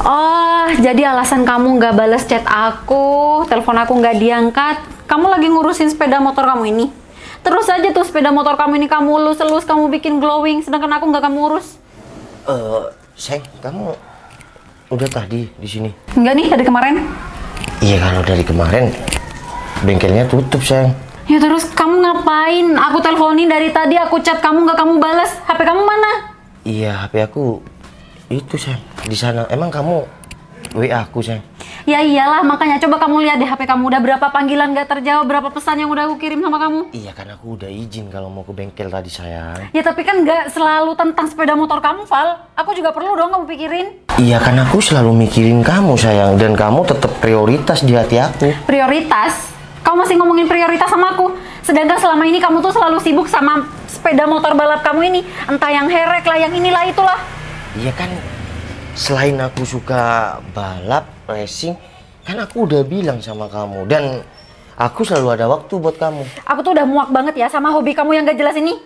Oh, jadi alasan kamu nggak balas chat aku, telepon aku nggak diangkat, kamu lagi ngurusin sepeda motor kamu ini. Terus aja tuh sepeda motor kamu ini kamu elus-elus, kamu bikin glowing, sedangkan aku nggak kamu urus. Sayang, kamu udah tadi di sini? Enggak nih, dari kemarin. Iya, kalau dari kemarin bengkelnya tutup, sayang. Ya terus kamu ngapain? Aku teleponin dari tadi, aku chat kamu nggak kamu balas. HP kamu mana? Iya, HP aku itu, sayang, di sana. Emang kamu WA aku, sayang? Ya iyalah, makanya coba kamu lihat deh HP kamu udah berapa panggilan gak terjawab, berapa pesan yang udah aku kirim sama kamu. Iya, kan aku udah izin kalau mau ke bengkel tadi, sayang. Ya tapi kan gak selalu tentang sepeda motor kamu, Val. Aku juga perlu dong kamu pikirin. Iya, kan aku selalu mikirin kamu, sayang, dan kamu tetap prioritas di hati aku. Prioritas? Kamu masih ngomongin prioritas sama aku. Sedangkan selama ini kamu tuh selalu sibuk sama sepeda motor balap kamu ini. Entah yang herek lah, yang inilah itulah. Iya kan, selain aku suka balap, racing, kan aku udah bilang sama kamu. Dan aku selalu ada waktu buat kamu. Aku tuh udah muak banget ya sama hobi kamu yang gak jelas ini.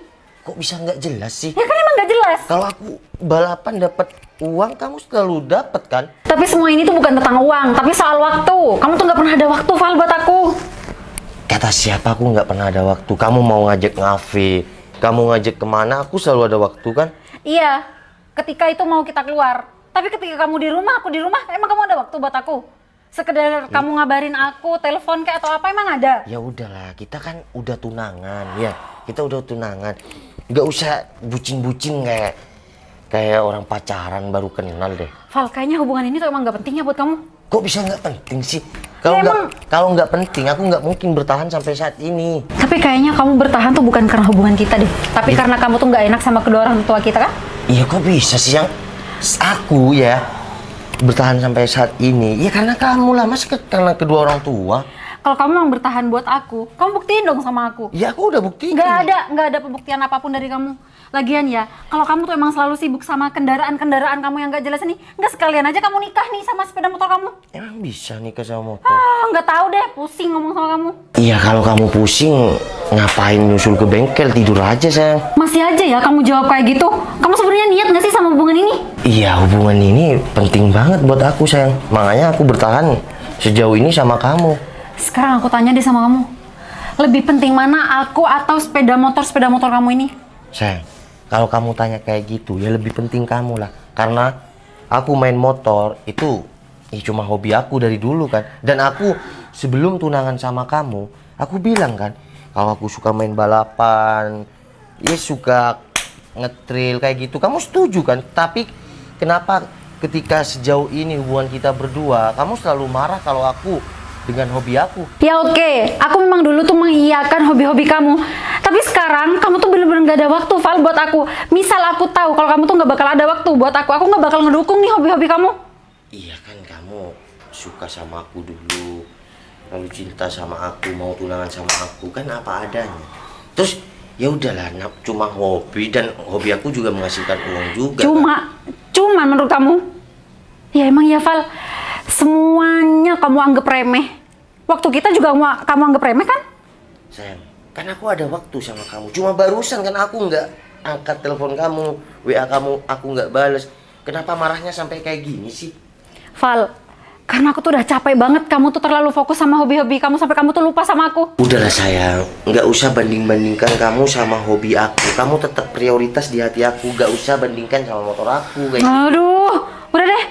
Kok bisa nggak jelas sih? Ya kan emang gak jelas. Kalau aku balapan dapat uang, kamu selalu dapat kan? Tapi semua ini tuh bukan tentang uang, tapi soal waktu. Kamu tuh gak pernah ada waktu, Val, buat aku. Kata siapa aku nggak pernah ada waktu? Kamu mau ngajak ngafe, kamu ngajak kemana, aku selalu ada waktu kan? Iya, ketika itu mau kita keluar. Tapi ketika kamu di rumah, aku di rumah, emang kamu ada waktu buat aku? Sekedar kamu ngabarin aku, telepon kayak atau apa, emang ada? Ya udahlah, kita kan udah tunangan, ya. Kita udah tunangan. Nggak usah bucin-bucin kayak orang pacaran baru kenal deh. Val, kayaknya hubungan ini tuh emang nggak penting ya buat kamu. Kok bisa nggak penting sih? Ya, Kalau nggak penting, aku nggak mungkin bertahan sampai saat ini. Tapi kayaknya kamu bertahan tuh bukan karena hubungan kita deh. Tapi karena kamu tuh nggak enak sama kedua orang tua kita kan? Iya, kok bisa sih yang aku ya bertahan sampai saat ini? Ya karena kamu lah, masa karena kedua orang tua. Kalau kamu mau bertahan buat aku, kamu buktiin dong sama aku. Ya aku udah buktiin. Nggak ada pembuktian apapun dari kamu. Lagian ya, kalau kamu tuh emang selalu sibuk sama kendaraan-kendaraan kamu yang nggak jelas ini, nggak sekalian aja kamu nikah nih sama sepeda motor kamu. Emang bisa nikah sama motor? Nggak tahu deh, pusing ngomong sama kamu. Iya, kalau kamu pusing, ngapain nyusul ke bengkel, tidur aja, sayang. Masih aja ya kamu jawab kayak gitu. Kamu sebenarnya niat nggak sih sama hubungan ini? Iya, hubungan ini penting banget buat aku, sayang. Makanya aku bertahan sejauh ini sama kamu. Sekarang aku tanya deh sama kamu, lebih penting mana aku atau sepeda motor kamu ini? Sayang, kalau kamu tanya kayak gitu, ya lebih penting kamu lah. Karena aku main motor itu ya cuma hobi aku dari dulu kan. Dan aku sebelum tunangan sama kamu, aku bilang kan, kalau aku suka main balapan, ya suka ngetrail kayak gitu. Kamu setuju kan? Tapi kenapa ketika sejauh ini hubungan kita berdua, kamu selalu marah kalau aku dengan hobi aku? Ya oke, aku memang dulu tuh mengiyakan hobi-hobi kamu. Tapi sekarang kamu tuh bener-bener gak ada waktu, Val, buat aku. Misal aku tahu kalau kamu tuh gak bakal ada waktu buat aku gak bakal ngedukung nih hobi-hobi kamu. Iya kan, kamu suka sama aku dulu, lalu cinta sama aku, mau tunangan sama aku, kan apa adanya. Terus ya udahlah, cuma hobi, dan hobi aku juga menghasilkan uang juga. Cuma menurut kamu? Ya emang ya, Val. Semuanya kamu anggap remeh. Waktu kita juga kamu anggap remeh kan? Sayang, kan aku ada waktu sama kamu. Cuma barusan kan aku nggak angkat telepon kamu, WA kamu aku nggak bales. Kenapa marahnya sampai kayak gini sih? Val, karena aku tuh udah capek banget kamu tuh terlalu fokus sama hobi-hobi kamu sampai kamu tuh lupa sama aku. Udahlah sayang, nggak usah banding-bandingkan kamu sama hobi aku. Kamu tetap prioritas di hati aku. Nggak usah bandingkan sama motor aku kayak gitu. Aduh, udah deh.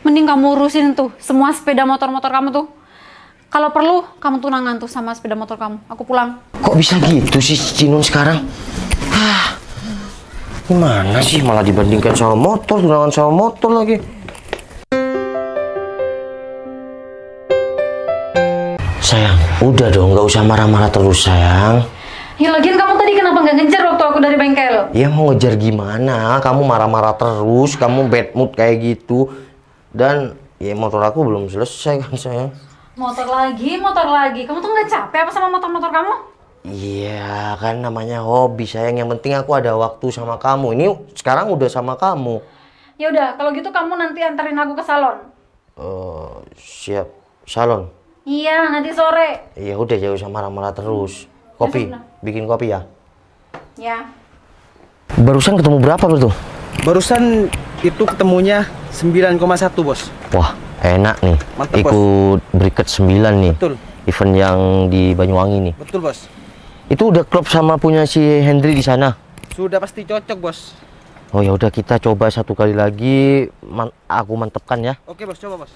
Mending kamu urusin tuh semua sepeda motor-motor kamu tuh. Kalau perlu, kamu tunangan tuh sama sepeda motor kamu. Aku pulang. Kok bisa gitu sih Cinun sekarang? Gimana sih malah dibandingkan sama motor, tunangan sama motor lagi. Sayang, udah dong, nggak usah marah-marah terus, sayang. Ya lagian kamu tadi kenapa nggak ngejar waktu aku dari bengkel? Ya mau ngejar gimana? Kamu marah-marah terus, kamu bad mood kayak gitu. Dan ya motor aku belum selesai kan, sayang. Motor lagi. Kamu tuh nggak capek apa sama motor-motor kamu? Iya, kan namanya hobi, sayang. Yang penting aku ada waktu sama kamu. Ini sekarang udah sama kamu. Ya udah, kalau gitu kamu nanti anterin aku ke salon. Siap. Salon? Iya, nanti sore. Iya udah, jangan usah marah-marah terus. Kopi, bikin kopi ya? Ya. Barusan ketemu berapa lu tuh? Barusan Itu ketemunya 9,1 bos. Wah, enak nih. Mantap, ikut bracket 9 nih. Betul. Event yang di Banyuwangi nih. Betul bos. Itu udah klop sama punya si Hendri di sana. Sudah pasti cocok bos. Oh ya udah, kita coba satu kali lagi. Aku mantepkan ya. Oke bos, coba bos.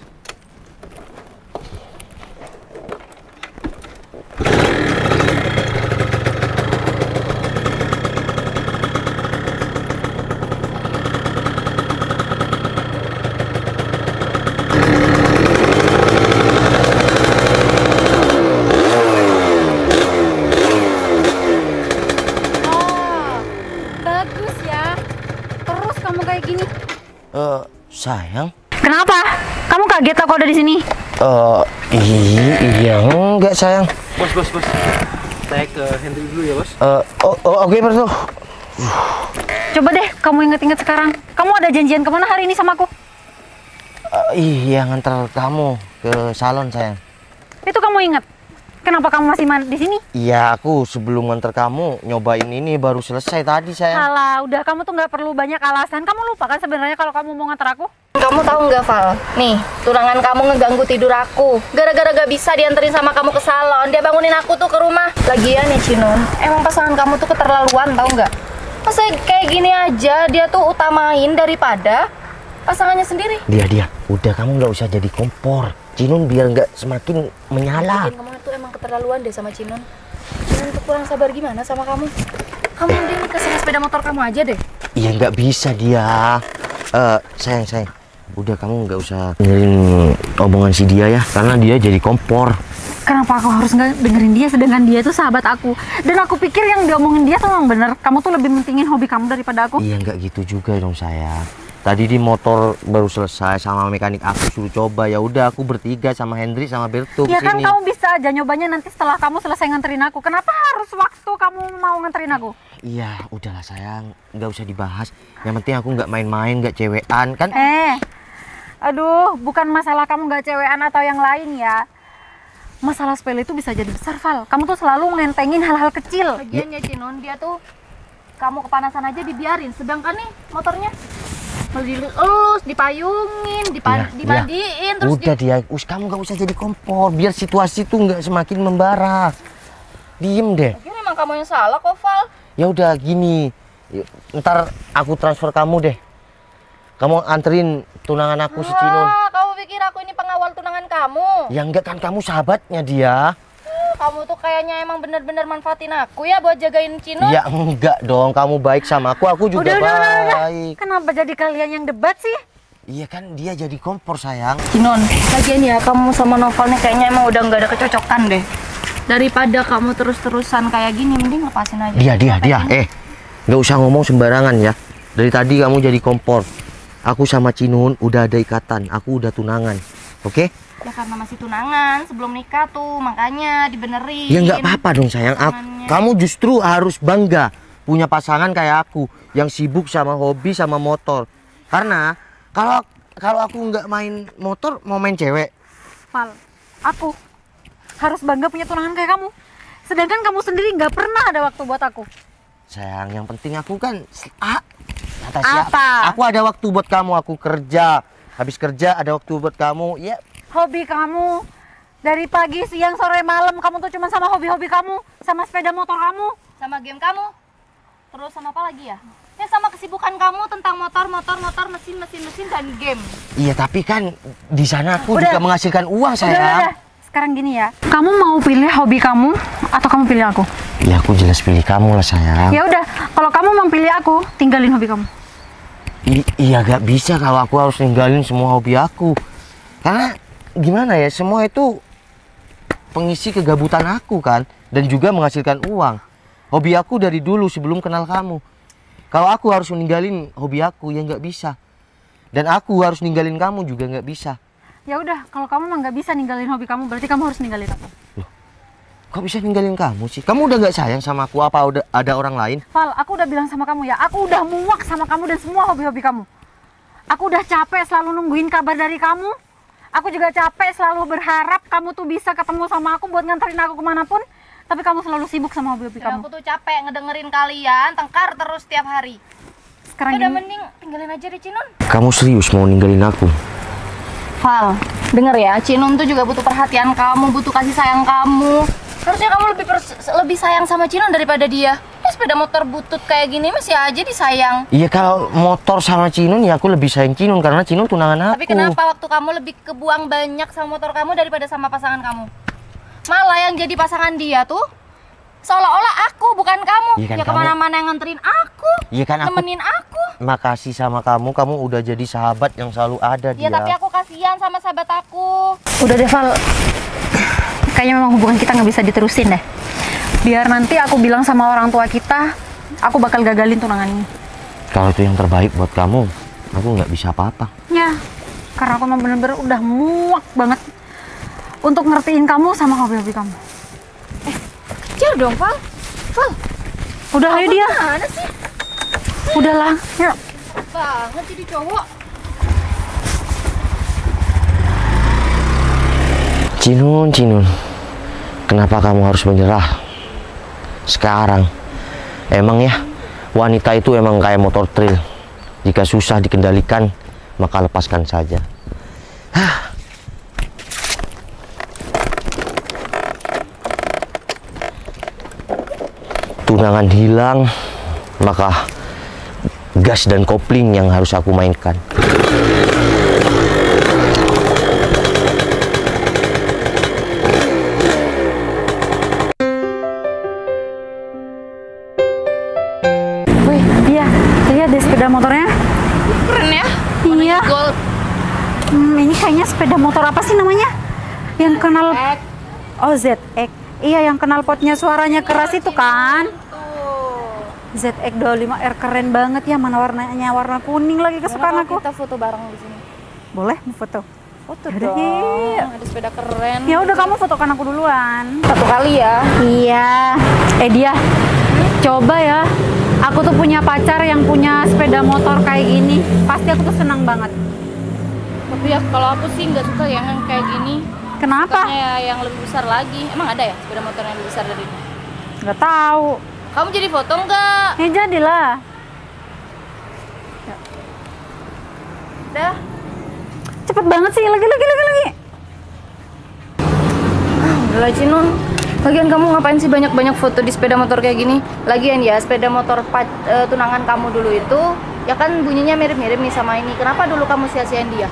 Bagus ya. Terus kamu kayak gini. Sayang. Kenapa? Kamu kaget aku ada di sini? Iya enggak sayang. Bos. Saya ke Henry dulu ya bos. Oke bro. Coba deh kamu inget-inget sekarang. Kamu ada janjian kemana hari ini sama aku? Iya, ngantar kamu ke salon sayang. Itu kamu inget? Kenapa kamu masih di sini? Iya, aku sebelum ngantar kamu nyobain ini baru selesai tadi sayang. Alah, udah kamu tuh nggak perlu banyak alasan. Kamu lupa kan sebenarnya kalau kamu mau ngantar aku? Kamu tahu nggak, Val? Nih, tunangan kamu ngeganggu tidur aku. Gara-gara gak bisa dianterin sama kamu ke salon, dia bangunin aku tuh ke rumah. Lagian nih, Cinun, emang pasangan kamu tuh keterlaluan, tahu nggak? Masa kayak gini aja, dia tuh utamain daripada pasangannya sendiri. Dia. Udah, kamu nggak usah jadi kompor. Cinun biar nggak semakin menyala. Bikin kamu tuh emang keterlaluan deh sama Cinun. Cinun tuh kurang sabar gimana sama kamu? Kamu mending nikah sama sepeda motor kamu aja deh. Iya, nggak bisa dia. Sayang. Udah, kamu nggak usah dengerin omongan si dia ya, karena dia jadi kompor. Kenapa aku harus nggak dengerin dia sedangkan dia tuh sahabat aku? Dan aku pikir yang diomongin dia tuh memang bener. Kamu tuh lebih mentingin hobi kamu daripada aku. Iya, nggak gitu juga dong sayang. Tadi di motor baru selesai sama mekanik, aku suruh coba. Ya udah, aku bertiga sama Hendri sama Berto Ya kan kesini. kamu bisa aja nyobanya nanti setelah kamu selesai nganterin aku. Kenapa harus waktu kamu mau nganterin aku? Iya, udahlah sayang, nggak usah dibahas. Yang penting aku nggak main-main, nggak cewekan kan? Aduh, bukan masalah kamu nggak cewekan atau yang lain ya. Masalah sepele itu bisa jadi besar, Val. Kamu tuh selalu ngentengin hal-hal kecil. Lagian ya Cinun, dia tuh kamu kepanasan aja dibiarin. Sedangkan nih motornya dilus, dipayungin, dimandiin, terus udah dia, kamu nggak usah jadi kompor, biar situasi tuh nggak semakin membara. Diem deh. Lagian emang kamu yang salah kok, Val. Ya udah gini, ntar aku transfer kamu deh. Kamu anterin tunangan aku si Cinun. Kamu pikir aku ini pengawal tunangan kamu? Ya enggak kan, kamu sahabatnya dia. Kamu tuh kayaknya emang bener-bener manfaatin aku ya buat jagain Cinun. Ya enggak dong, kamu baik sama aku juga Udah. baik. Kenapa jadi kalian yang debat sih? Iya kan, dia jadi kompor sayang. Cinun, lagian ya kamu sama Novel nih kayaknya emang udah nggak ada kecocokan deh. Daripada kamu terus-terusan kayak gini, mending lepasin aja. Dia. Nggak usah ngomong sembarangan ya. Dari tadi kamu jadi kompor. Aku sama Cinun udah ada ikatan, aku udah tunangan. Oke? Ya karena masih tunangan, sebelum nikah tuh, makanya dibenerin. Ya nggak apa-apa dong sayang. Kamu justru harus bangga punya pasangan kayak aku yang sibuk sama hobi sama motor. Karena kalau aku nggak main motor, mau main cewek. Val, aku harus bangga punya tunangan kayak kamu. Sedangkan kamu sendiri nggak pernah ada waktu buat aku. Sayang, yang penting aku kan kata Apa? siapa? Aku ada waktu buat kamu, aku kerja. Habis kerja ada waktu buat kamu. Ya, Hobi kamu dari pagi, siang, sore, malam kamu tuh cuma sama hobi-hobi kamu, sama sepeda motor kamu. Sama game kamu. Terus sama apa lagi ya? Ya sama kesibukan kamu tentang motor, mesin, dan game. iya tapi kan di sana aku Udah. juga menghasilkan uang sayang. Udah. Sekarang gini ya, kamu mau pilih hobi kamu atau kamu pilih aku? Ya aku jelas pilih kamu lah sayang. Ya udah, kalau kamu mau pilih aku, tinggalin hobi kamu. Iya gak bisa kalau aku harus ninggalin semua hobi aku. Karena gimana ya, semua itu pengisi kegabutan aku kan, dan juga menghasilkan uang. Hobi aku dari dulu sebelum kenal kamu. Kalau aku harus meninggalin hobi aku, ya nggak bisa. Dan aku harus ninggalin kamu juga nggak bisa. Ya udah, kalau kamu mah nggak bisa ninggalin hobi kamu, berarti kamu harus ninggalin aku. Kok bisa ninggalin kamu sih? Kamu udah nggak sayang sama aku? Apa udah ada orang lain? Val, aku udah bilang sama kamu ya, aku udah muak sama kamu dan semua hobi-hobi kamu. Aku udah capek selalu nungguin kabar dari kamu. Aku juga capek selalu berharap kamu tuh bisa ketemu sama aku buat nganterin aku kemanapun. Tapi kamu selalu sibuk sama hobi-hobi Dan kamu. aku tuh capek ngedengerin kalian tengkar terus tiap hari. sekarang Udah gini. mending tinggalin aja deh Cinun. Kamu serius mau ninggalin aku? Val, denger ya, Cinun tuh juga butuh perhatian kamu, butuh kasih sayang kamu. Harusnya kamu lebih sayang sama Cinun daripada dia. Sepeda motor butut kayak gini masih aja disayang. Iya, kalau motor sama Cinun ya aku lebih sayang Cinun karena Cinun tunangan aku. Tapi kenapa waktu kamu lebih kebuang banyak sama motor kamu daripada sama pasangan kamu? Malah yang jadi pasangan dia tuh seolah-olah aku bukan kamu. Iya kan, ya kemana-mana yang nganterin aku, Iya kan, aku nemenin aku. makasih sama kamu udah jadi sahabat yang selalu ada Ya dia. tapi aku kasihan sama sahabat aku. Udah deh Val, kayaknya memang hubungan kita nggak bisa diterusin deh. Biar nanti aku bilang sama orang tua kita, aku bakal gagalin tunangan ini. Kalau itu yang terbaik buat kamu, aku nggak bisa apa-apa. Ya, karena aku memang bener-bener udah muak banget untuk ngertiin kamu sama hobi-hobi kamu. Kejar dong, Val. Val, Udah ayo dia, mana sih? udahlah, yuk. Banget jadi cowok. Cinun, kenapa kamu harus menyerah? Sekarang, emang ya, wanita itu emang kayak motor trail. Jika susah dikendalikan, maka lepaskan saja. Tunangan hilang, maka gas dan kopling yang harus aku mainkan. Wih, dia, lihat deh sepeda motornya. Keren ya? Iya. Gold. Ini kayaknya sepeda motor apa sih namanya? Yang kenal Oh, ZX. Iya, yang kenal potnya suaranya keras itu kan? ZX 25R keren banget ya, mana warnanya warna kuning lagi kesukaan aku. Kita foto bareng di sini. Boleh mau foto? Foto Yaudah, dong. yuk. Ada sepeda keren. Ya udah kamu fotokan aku duluan. Satu kali ya. Iya. Dia, coba ya. Aku tuh punya pacar yang punya sepeda motor kayak gini. Pasti aku tuh senang banget. Tapi ya kalau aku sih nggak suka yang kayak gini. Kenapa? Sukanya ya yang lebih besar lagi. Emang ada ya sepeda motor yang lebih besar dari ini? Nggak tahu. Kamu jadi foto nggak? Ya jadilah. Udah. Cepet banget sih. Lagi. Udahlah Cinun. Lagian kamu ngapain sih banyak-banyak foto di sepeda motor kayak gini? Lagian ya sepeda motor tunangan kamu dulu itu ya kan bunyinya mirip-mirip nih sama ini. Kenapa dulu kamu sia-siain dia?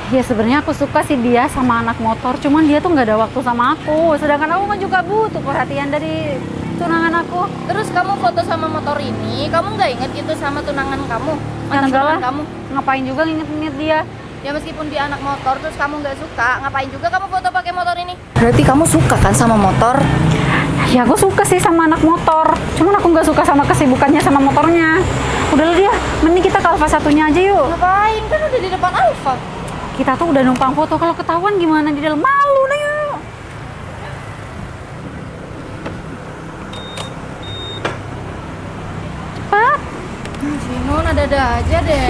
Ya sebenarnya aku suka sih dia sama anak motor. Cuman dia tuh nggak ada waktu sama aku. Sedangkan aku kan juga butuh perhatian dari tunangan aku. Terus kamu foto sama motor ini, kamu nggak inget gitu sama tunangan kamu? Mantan Enggak lah. tunangan kamu? Ngapain juga nginget-nginget dia. Ya meskipun dia anak motor terus kamu nggak suka, ngapain juga kamu foto pakai motor ini? Berarti kamu suka kan sama motor? Ya aku suka sih sama anak motor. Cuman aku nggak suka sama kesibukannya sama motornya. Udahlah dia, mending kita ke Alfa satunya aja yuk. Ngapain? Kan udah di depan Alfa. Kita tuh udah numpang foto, kalau ketahuan gimana di dalam, malu dah yuk. Cepat. Cinun ada-ada aja deh.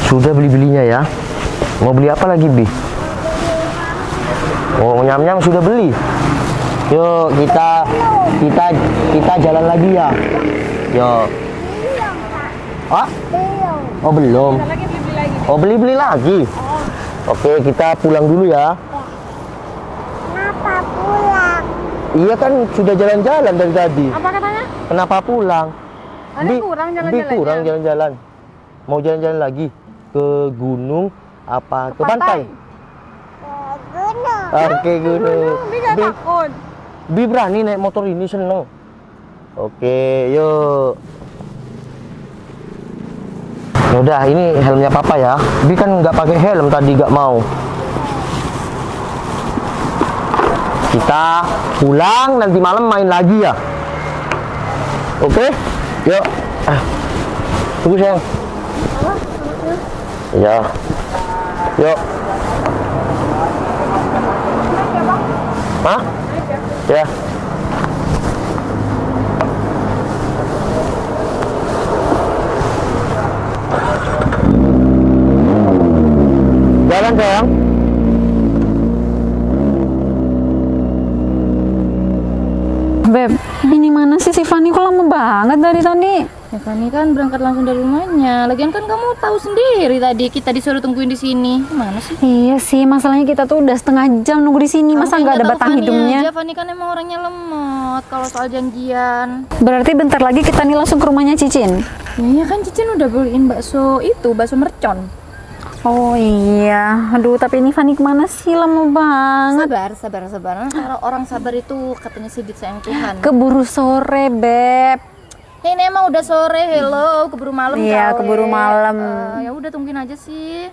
Sudah beli-belinya ya. Mau beli apa lagi, Bi? Oh, nyam-nyam sudah beli. Yuk, kita jalan lagi ya. Yuk. Ah? Oh, belum. Oh, beli-beli lagi. Oke, kita pulang dulu ya. Kenapa pulang? Iya kan sudah jalan-jalan dari tadi. Apa katanya? Kenapa pulang? Ada kurang jalan-jalannya. Kurang jalan-jalan. Mau jalan-jalan lagi ke gunung apa ke pantai? Ke gunung. Oke, gunung. Bi nggak takut. Bi berani naik motor ini, seneng. Oke, yuk. Udah, ini helmnya papa ya. Bi kan nggak pakai helm tadi, nggak mau. Kita pulang, nanti malam main lagi ya. Oke, yuk. Tunggu sayang. Ya. Yuk. Hah? Ya. Jalan sayang. Beb, ini mana sih si Fanny, kok lama banget dari tadi? Ya Fani kan berangkat langsung dari rumahnya. Lagian kan kamu tahu sendiri tadi kita disuruh tungguin di sini. Mana sih? Iya sih, masalahnya kita tuh udah setengah jam nunggu di sini. Masa nggak ada batang hidungnya? Fani kan emang orangnya lemot kalau soal janjian. Berarti bentar lagi kita nih langsung ke rumahnya Cicin. Iya kan Cicin udah beliin bakso itu, bakso mercon. Oh iya, aduh tapi ini Fani kemana sih, lama banget. Sabar. Kalau orang sabar itu katanya sih disayang Tuhan. Keburu sore, Beb. Ini emang udah sore, hello, keburu malam. Iya, keburu malam. Ya udah tungguin aja sih.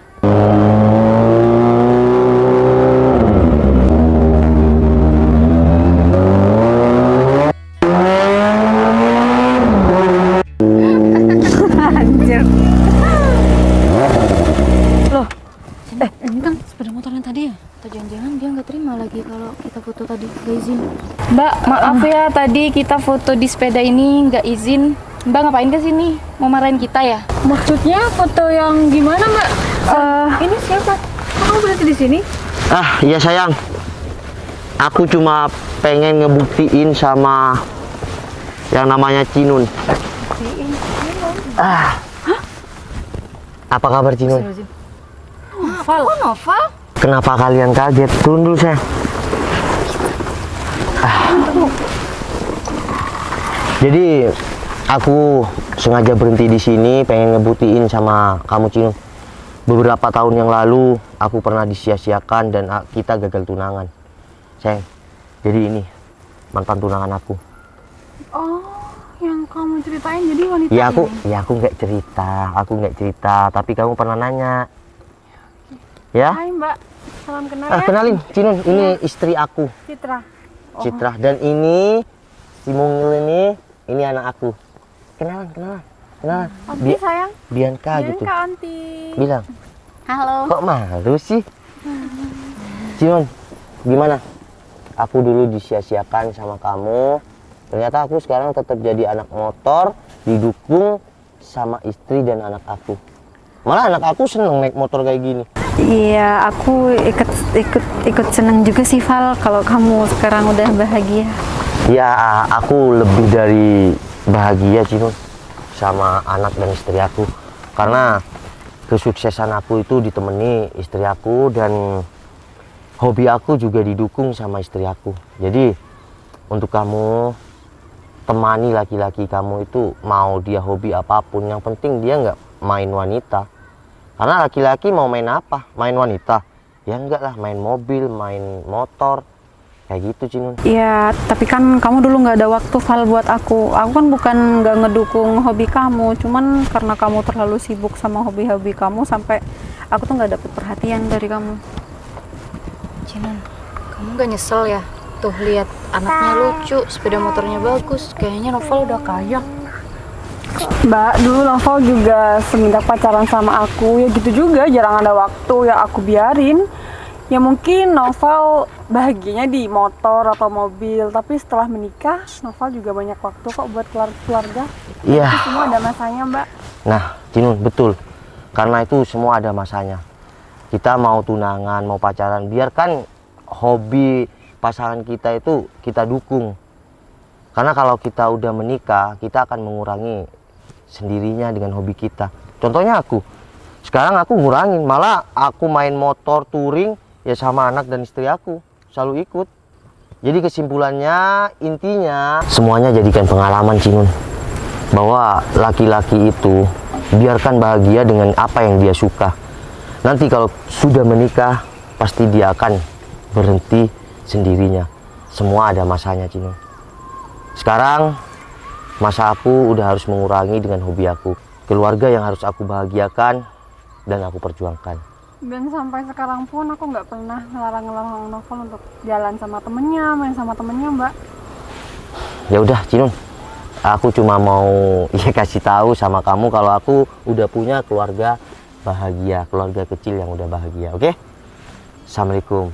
Anjir. Loh, ini kan sepeda motornya tadi ya? Atau jangan-jangan dia nggak terima lagi kalau kita foto tadi nggak izin. Mbak, maaf ya tadi kita foto di sepeda ini nggak izin. Mbak ngapain ke sini? Mau marahin kita ya? Maksudnya foto yang gimana, Mbak? Ini siapa? Kamu berarti di sini? Ah, iya sayang. Aku cuma pengen ngebuktiin sama yang namanya Cinun. Apa kabar Cinun? Noval. Oh, Noval? Kenapa kalian kaget? Turun dulu sayang. Jadi aku sengaja berhenti di sini pengen ngebuktiin sama kamu Cinun. Beberapa tahun yang lalu aku pernah disia-siakan dan kita gagal tunangan. Sayang, jadi ini mantan tunangan aku. Oh, yang kamu ceritain jadi wanita Ya aku nggak cerita, tapi kamu pernah nanya. Ya? Hai Mbak, salam kenal ya. Kenalin, Cinun, ini istri aku, Citra. Citra, dan ini si Mungil ini anak aku. Kenalan. Anti sayang. Bianca gitu. Anti. Bilang. Halo. Kok malu sih? Cinun, gimana? Aku dulu disia-siakan sama kamu. Ternyata aku sekarang tetap jadi anak motor, didukung sama istri dan anak aku. Malah anak aku seneng naik motor kayak gini. Iya, aku ikut seneng juga sih Val kalau kamu sekarang udah bahagia. Ya, aku lebih dari bahagia Cinun sama anak dan istri aku. Karena kesuksesan aku itu ditemani istri aku dan hobi aku juga didukung sama istri aku. Jadi untuk kamu temani laki-laki kamu itu mau dia hobi apapun, yang penting dia nggak main wanita. Karena laki-laki mau main apa? Main wanita? Ya enggak lah, main mobil, main motor, kayak gitu Cinun. Iya, tapi kan kamu dulu nggak ada waktu Val buat aku. Aku kan bukan nggak ngedukung hobi kamu, cuman karena kamu terlalu sibuk sama hobi-hobi kamu sampai aku tuh nggak dapet perhatian dari kamu. Cinun, kamu nggak nyesel ya? Tuh lihat anaknya lucu, sepeda motornya bagus. Kayaknya Novel udah kaya. Mbak, dulu Novel juga semenjak pacaran sama aku, ya gitu juga, jarang ada waktu, ya aku biarin. Ya mungkin Novel bahagianya di motor atau mobil, tapi setelah menikah, Novel juga banyak waktu kok buat keluarga. Iya. Itu semua ada masanya, Mbak. Nah, Cinun, betul. Karena itu semua ada masanya. Kita mau tunangan, mau pacaran, biarkan hobi pasangan kita itu kita dukung. Karena kalau kita udah menikah, kita akan mengurangi sendirinya dengan hobi kita. Contohnya aku. Sekarang aku ngurangin, malah aku main motor touring ya sama anak dan istri aku. Selalu ikut. Jadi kesimpulannya, intinya semuanya jadikan pengalaman Cinun. Bahwa laki-laki itu biarkan bahagia dengan apa yang dia suka. Nanti kalau sudah menikah, pasti dia akan berhenti sendirinya. Semua ada masanya Cinun. Sekarang masa aku udah harus mengurangi dengan hobi aku. Keluarga yang harus aku bahagiakan dan aku perjuangkan. Dan sampai sekarang pun aku nggak pernah ngelarang Novel untuk jalan sama temennya, main sama temennya, Mbak. Ya udah Cinun, aku cuma mau kasih tahu sama kamu kalau aku udah punya keluarga bahagia, keluarga kecil yang udah bahagia, oke? Assalamualaikum.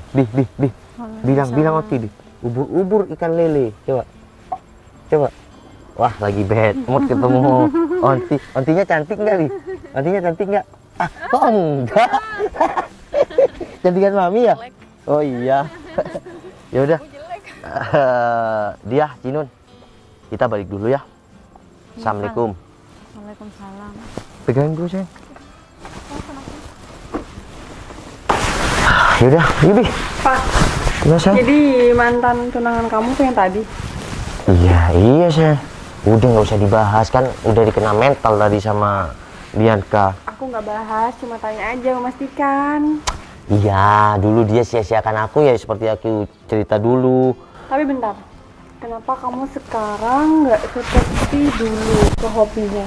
Bilang Oti, ubur ikan lele, coba. Wah, lagi bad mood ketemu ontinya cantik nggak nih? Ontinya cantik nggak? Kok enggak? Cantikan mami ya? Oh iya. Ya udah. Dia Cinun, kita balik dulu ya. Assalamualaikum. Waalaikumsalam. Pegangin dulu sayang. Yaudah, Bibi. Pak, Iya sayang. jadi mantan tunangan kamu tuh yang tadi? Iya sayang. Udah nggak usah dibahas kan, udah dikena mental tadi sama Bianca. Aku nggak bahas, cuma tanya aja memastikan. Iya, dulu dia sia-siakan aku ya seperti aku cerita dulu. Tapi bentar, kenapa kamu sekarang nggak seperti dulu ke hobinya?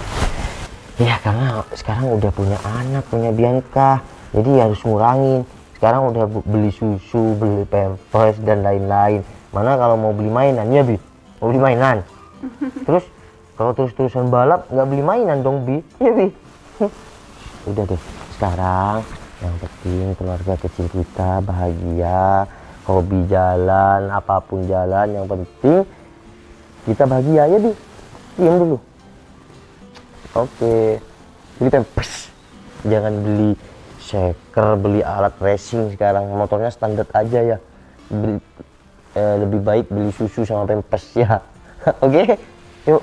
Ya karena sekarang udah punya anak, punya Bianca, jadi harus ngurangin. Sekarang udah beli susu, beli pampers dan lain-lain. Mana kalau mau beli mainan ya Bi? Mau beli mainan. Terus kalau terus-terusan balap nggak beli mainan dong Bi? Ya Bi. Udah deh. Sekarang yang penting keluarga kecil kita bahagia, hobi jalan, apapun jalan, yang penting kita bahagia ya Bi. Diam dulu. Oke. Beli pampers. Jangan beli shaker, beli alat racing sekarang, motornya standar aja ya. Lebih baik beli susu sama pampers ya. Oke, yuk.